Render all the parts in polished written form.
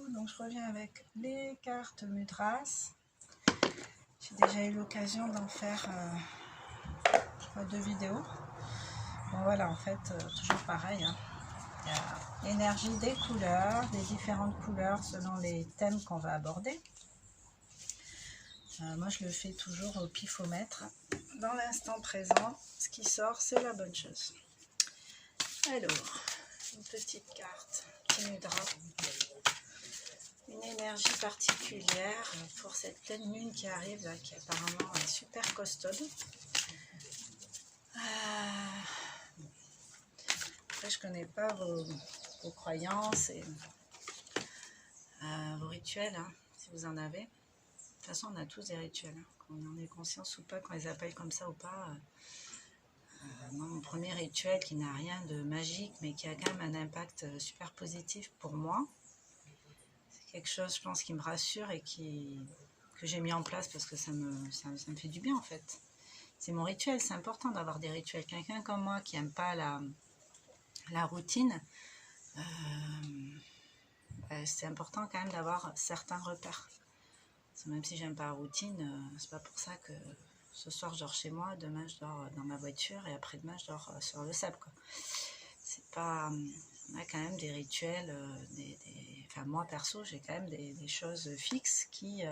coucou, donc je reviens avec les cartes Mudras. J'ai déjà eu l'occasion d'en faire 2 vidéos. Bon voilà, en fait, toujours pareil, hein. Il y a l'énergie des couleurs, des différentes couleurs selon les thèmes qu'on va aborder. Moi je le fais toujours au pifomètre. Dans l'instant présent, ce qui sort, c'est la bonne chose. Alors, une petite carte qui nous drape une énergie particulière pour cette pleine lune qui arrive là, qui apparemment est super costaude. Après, je connais pas vos croyances et vos rituels, hein, si vous en avez. De toute façon, on a tous des rituels, hein, qu'on en ait conscience ou pas, qu'on les appelle comme ça ou pas. Mon premier rituel qui n'a rien de magique, mais qui a quand même un impact super positif pour moi. C'est quelque chose, je pense, qui me rassure et que j'ai mis en place parce que ça me fait du bien, en fait. C'est mon rituel, c'est important d'avoir des rituels. Quelqu'un comme moi qui n'aime pas la routine, c'est important quand même d'avoir certains repères. Parce que même si j'aime pas la routine, c'est pas pour ça que ce soir je dors chez moi, demain je dors dans ma voiture et après-demain je dors sur le sable, quoi. C'est pas... On a quand même des rituels, enfin moi perso j'ai quand même des choses fixes qui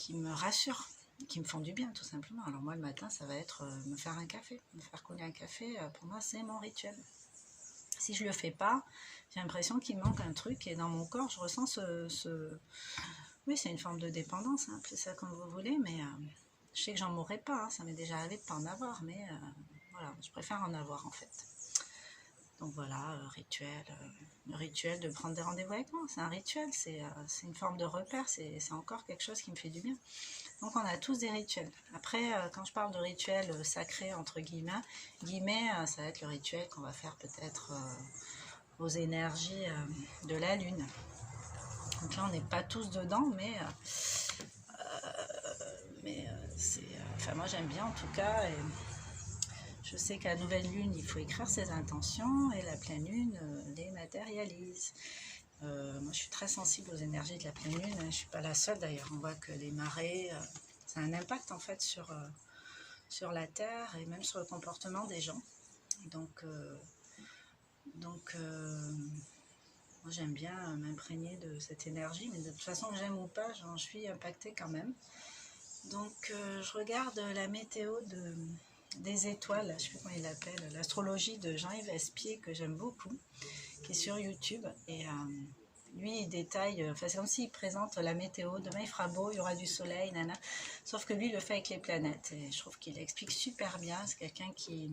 me rassurent, qui me font du bien tout simplement. Alors moi le matin ça va être me faire un café, me faire couler un café, pour moi c'est mon rituel. Si je le fais pas, j'ai l'impression qu'il manque un truc et dans mon corps je ressens oui, c'est une forme de dépendance, hein, appelez ça comme vous voulez, mais je sais que j'en mourrai pas, hein, ça m'est déjà arrivé de pas en avoir, mais voilà, je préfère en avoir en fait. Donc voilà, le rituel de prendre des rendez-vous avec moi, c'est un rituel, c'est une forme de repère, c'est encore quelque chose qui me fait du bien. Donc on a tous des rituels. Après, quand je parle de rituel sacré, entre guillemets, ça va être le rituel qu'on va faire peut-être aux énergies de la lune. Donc là, on n'est pas tous dedans, mais c'est... enfin, moi, j'aime bien en tout cas. Et je sais qu'à la nouvelle lune, il faut écrire ses intentions et la pleine lune les matérialise. Moi, je suis très sensible aux énergies de la pleine lune. Je ne suis pas la seule d'ailleurs. On voit que les marées, ça a un impact en fait sur la Terre et même sur le comportement des gens. Donc moi, j'aime bien m'imprégner de cette énergie, mais de toute façon, que j'aime ou pas, j'en suis impactée quand même. Donc, je regarde la météo des étoiles, je ne sais plus comment il l'appelle, l'astrologie de Jean-Yves Espier, que j'aime beaucoup, qui est sur YouTube. Et lui, il détaille, enfin, c'est comme s'il présente la météo. Demain, il fera beau, il y aura du soleil, nana. Sauf que lui, il le fait avec les planètes. Et je trouve qu'il explique super bien. C'est quelqu'un qui...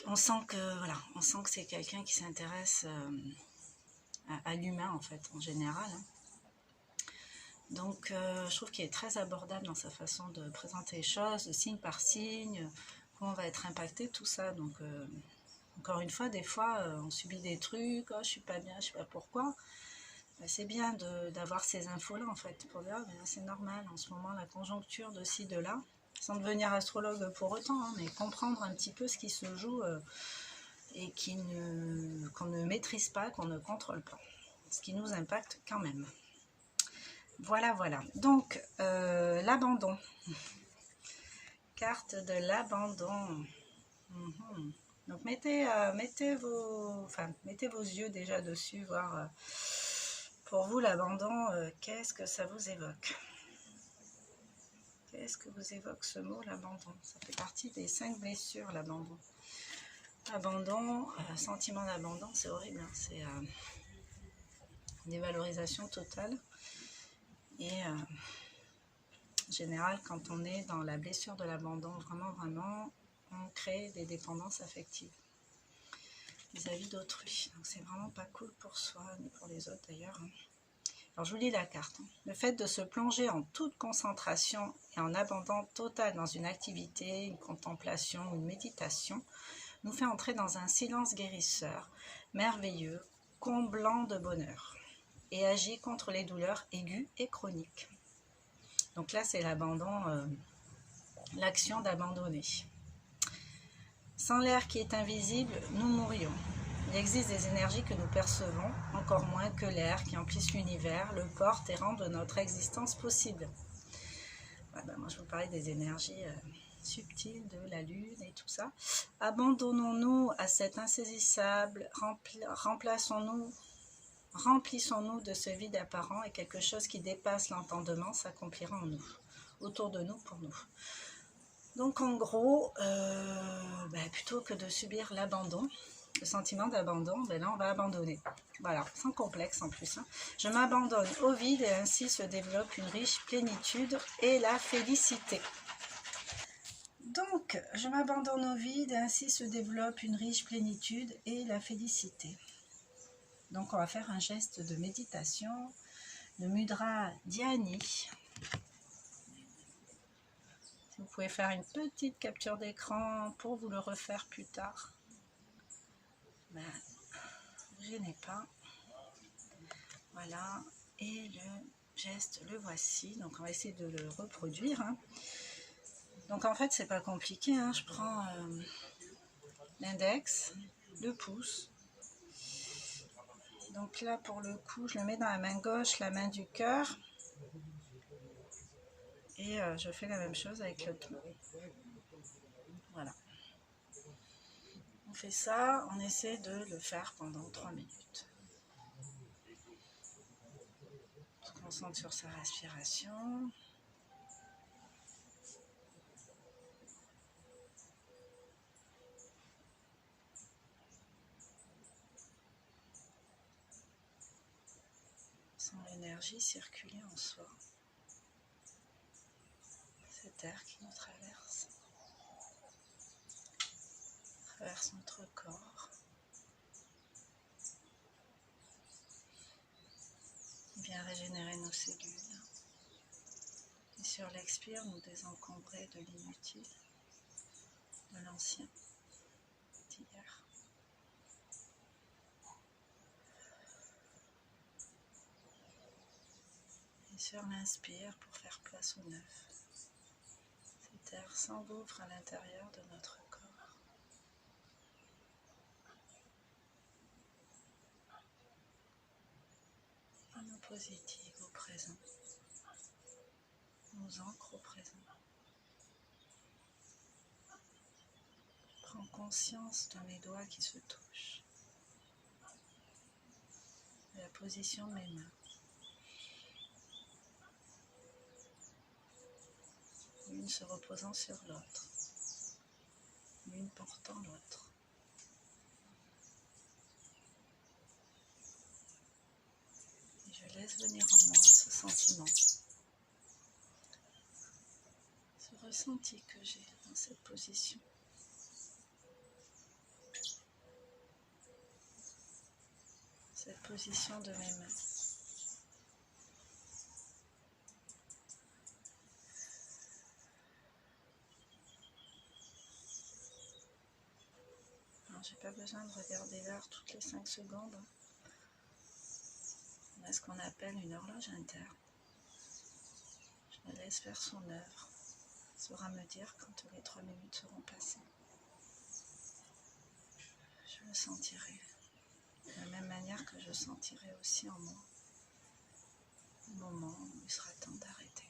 On sent que, voilà, on sent que c'est quelqu'un qui s'intéresse... à l'humain en fait en général, hein. Donc je trouve qu'il est très abordable dans sa façon de présenter les choses, signe par signe, comment on va être impacté, tout ça. Donc encore une fois, des fois on subit des trucs, oh, je suis pas bien, je sais pas pourquoi. Ben, c'est bien d'avoir ces infos là en fait pour dire ben, c'est normal en ce moment la conjoncture de ci de là, sans devenir astrologue pour autant, hein, mais comprendre un petit peu ce qui se joue et qu'on ne maîtrise pas, qu'on ne contrôle pas, ce qui nous impacte quand même. Voilà, voilà. Donc, l'abandon. Carte de l'abandon. Donc, mettez vos yeux déjà dessus, voir pour vous l'abandon, qu'est-ce que ça vous évoque? Qu'est-ce que vous évoque ce mot, l'abandon? Ça fait partie des 5 blessures, l'abandon. Abandon, sentiment d'abandon, c'est horrible, hein, c'est une dévalorisation totale. Et en général, quand on est dans la blessure de l'abandon, vraiment, on crée des dépendances affectives vis-à-vis d'autrui. Donc c'est vraiment pas cool pour soi, ni pour les autres d'ailleurs. Alors je vous lis la carte. Le fait de se plonger en toute concentration et en abandon total dans une activité, une contemplation, une méditation, nous fait entrer dans un silence guérisseur, merveilleux, comblant de bonheur, et agit contre les douleurs aiguës et chroniques. Donc là, c'est l'abandon, l'action d'abandonner. Sans l'air qui est invisible, nous mourions. Il existe des énergies que nous percevons, encore moins que l'air qui emplissent l'univers, le porte et rendent notre existence possible. Voilà, moi je vous parlais des énergies subtiles de la lune et tout ça. Abandonnons-nous à cet insaisissable, remplissons-nous de ce vide apparent et quelque chose qui dépasse l'entendement s'accomplira en nous, autour de nous, pour nous. Donc en gros, plutôt que de subir l'abandon, le sentiment d'abandon, là on va abandonner. Voilà, sans complexe en plus. Je m'abandonne au vide et ainsi se développe une riche plénitude et la félicité. Donc, je m'abandonne au vide et ainsi se développe une riche plénitude et la félicité. Donc on va faire un geste de méditation, le mudra dhyani. Vous pouvez faire une petite capture d'écran pour vous le refaire plus tard. Ne vous gênez pas. Voilà, et le geste, le voici. Donc on va essayer de le reproduire. Donc en fait, c'est pas compliqué. Je prends l'index, le pouce. Donc là, pour le coup, je le mets dans la main gauche, la main du cœur. Et je fais la même chose avec le tout. Voilà. On fait ça, on essaie de le faire pendant 3 minutes. On se concentre sur sa respiration. On sent l'énergie circuler en soi. Cet air qui nous traverse notre corps. Il vient régénérer nos cellules. Et sur l'expire, nous désencombrer de l'inutile, de l'ancien, d'hier. Et sur l'inspire, pour faire place au neuf. Cet air s'engouffre à l'intérieur de notre corps. Nous positive au présent. Nous ancre au présent. Prends conscience de mes doigts qui se touchent. De la position de mes mains. L'une se reposant sur l'autre. L'une portant l'autre. Et je laisse venir en moi ce sentiment. Ce ressenti que j'ai dans cette position. Cette position de mes mains. Alors, j'ai pas besoin de regarder l'heure toutes les 5 secondes. On a ce qu'on appelle une horloge interne. Je me laisse faire son œuvre. Elle saura me dire quand les 3 minutes seront passées. Je le sentirai. De la même manière que je sentirai aussi en moi le moment où il sera temps d'arrêter.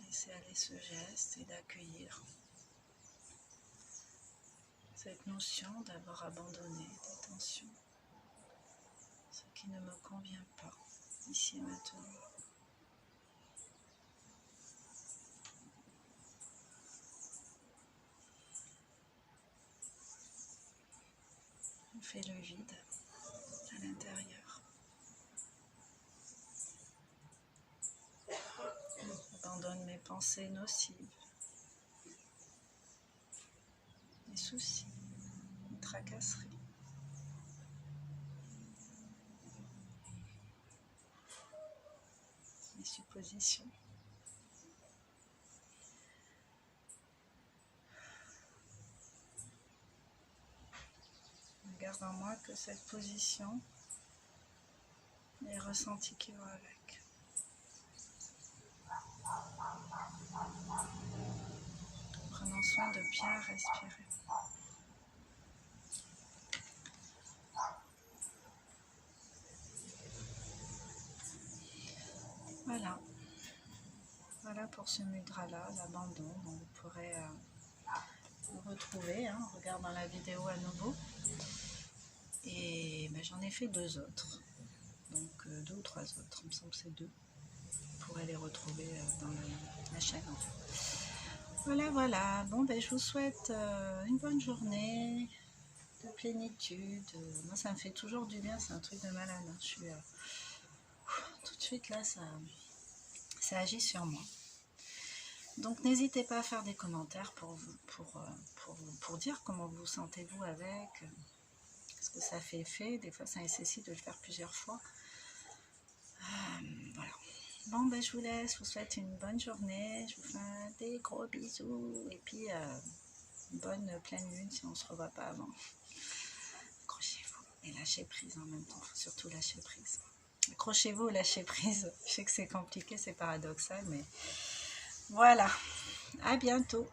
Laisser aller ce geste et d'accueillir cette notion d'avoir abandonné des tensions, ce qui ne me convient pas ici et maintenant. On fait le vide à l'intérieur. J'abandonne mes pensées nocives, mes soucis, mes tracasseries. Mes suppositions. Je garde en moi que cette position et les ressentis qui vont avec. Prenons soin de bien respirer. Voilà. Voilà pour ce mudra-là, l'abandon. Donc vous pourrez vous retrouver hein, en regardant la vidéo à nouveau. Et ben, j'en ai fait 2 autres. Donc 2 ou 3 autres, il me semble que c'est 2. Vous pourrez les retrouver dans la chaîne en fait. Voilà, voilà. Bon, ben, je vous souhaite une bonne journée de plénitude. Moi, ça me fait toujours du bien, c'est un truc de malade. Hein. Je suis tout de suite là, ça agit sur moi. Donc, n'hésitez pas à faire des commentaires pour dire comment vous sentez-vous avec. Ce que ça fait effet. Des fois, ça nécessite de le faire plusieurs fois. Voilà. Bon, ben, je vous laisse. Je vous souhaite une bonne journée. Je vous fais des gros bisous. Et puis, une bonne pleine lune si on ne se revoit pas avant. Accrochez-vous et lâchez prise en même temps. Il faut surtout lâcher prise. Accrochez-vous, lâchez prise. Je sais que c'est compliqué, c'est paradoxal, mais voilà. À bientôt.